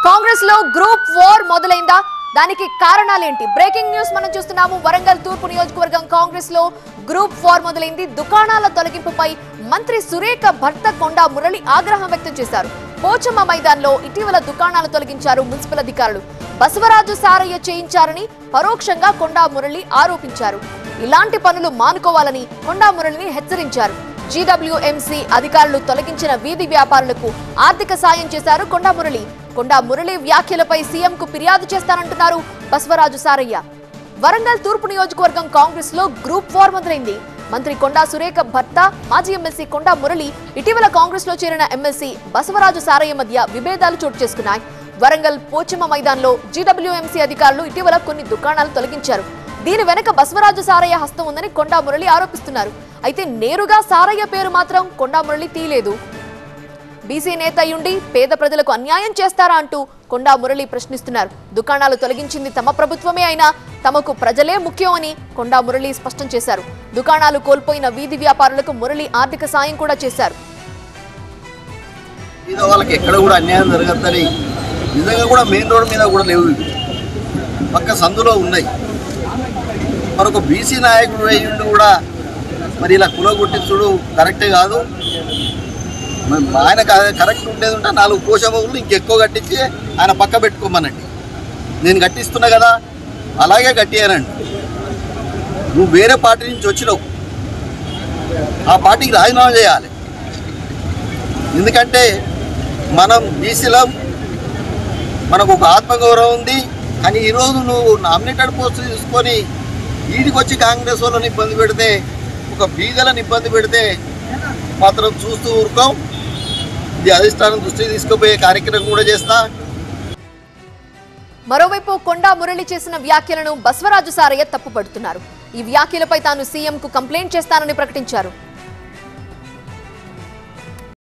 కాంగ్రెస్ లో group war మొదలైందా? దానికి కారణాలేంటి? Breaking news మనం చూస్తున్నాము. వరంగల్ తూర్పు నియోజకవర్గం కాంగ్రెస్ లో గ్రూప్ వార్ మొదలైంది. దుకాణాల తొలగింపుపై మంత్రి సురేఖ భర్త కొండా మురళి ఆగ్రహం వ్యక్తం చేశారు. పోచమ్మ మైదాన్లో ఇటీవల దుకాణాలు తొలగించారు మున్సిపల్ అధికారులు. బసవరాజు సారయ్య చేయించారని పరోక్షంగా కొండా మురళి ఆరోపించారు. ఇలాంటి పనులు మానుకోవాలని కొండా మురళిని హెచ్చరించారు. జీడబ్ల్యూఎంసీ అధికారులు తొలగించిన వీధి వ్యాపారులకు ఆర్థిక సాయం చేశారు కొండా మురళి. కొండా మురళి వ్యాఖ్యలపై సీఎంకు ఫిర్యాదు చేస్తానంటున్నారు బసవరాజు సారయ్య. వరంగల్ తూర్పు నియోజకవర్గం కాంగ్రెస్ లో గ్రూప్ వార్ మొదలైంది. మంత్రి కొండా సురేఖ భర్త మాజీ ఎమ్మెల్సీ కొండా మురళి, ఇటీవల కాంగ్రెస్ లో చేరిన ఎమ్మెల్సీ బసవరాజు సారయ్య మధ్య విభేదాలు చోటు చేసుకున్నాయి. వరంగల్ పోచమ్మ మైదాన్లో జీడబ్ల్యూఎంసీ అధికారులు ఇటీవల కొన్ని దుకాణాలు తొలగించారు. దీని వెనక బసవరాజు సారయ్య హస్తం ఉందని కొండా మురళి ఆరోపిస్తున్నారు. అయితే నేరుగా సారయ్య పేరు మాత్రం కొండా మురళి తీయలేదు. బీసీ నేత అయ్యుండి పేద ప్రజలకు అన్యాయం చేస్తారా అంటూ కొండా మురళి ప్రశ్నిస్తున్నారు. దుకాణాలు తొలగించింది తమ ప్రభుత్వమే అయినా తమకు ప్రజలే ముఖ్యం అని కొండా మురళి స్పష్టం చేశారు. దుకాణాలు కోల్పోయిన వీధి వ్యాపారులకు మురళి ఆర్థిక సాయం కూడా చేశారు. వాళ్ళకి ఎక్కడ కూడా అన్యాయం జరగద్దని నిజంగా కూడా మెయిన్ రోడ్ మీద కూడా లేవు, పక్క సందులో ఉన్నాయి. మరొక బీసీ నాయకుడు అయ్యుండి కూడా మరి ఇలా కులగొట్టించుడు కరెక్టే కాదు. ఆయన కరెక్ట్ ఉండేది ఉంటే 4 పోషమగులు ఇంకెక్కువ కట్టించి ఆయన పక్క పెట్టుకోమనండి. నేను కట్టిస్తున్నా కదా, అలాగే కట్టియానండి. నువ్వు వేరే పార్టీ నుంచి వచ్చినావు, ఆ పార్టీకి రాజీనామా చేయాలి. ఎందుకంటే మనం బీసీలో మనకు ఒక ఆత్మగౌరవం ఉంది. కానీ ఈరోజు నువ్వు నామినేటెడ్ పోస్ట్ తీసుకొని వీడికి వచ్చి కాంగ్రెస్ వాళ్ళని ఇబ్బంది పెడితే, ఒక బీదలను ఇబ్బంది పెడితే మాత్రం చూస్తూ ఊరుకోం. ఇది అధిష్టానం దృష్టికి తీసుకుపోయే కార్యక్రమం కూడా చేస్తా. మరోవైపు కొండా మురళి చేసిన వ్యాఖ్యలను బసవరాజు సారయ్య తప్పుపడుతున్నారు. ఈ వ్యాఖ్యలపై తాను సీఎంకు కంప్లైంట్ చేస్తానని ప్రకటించారు.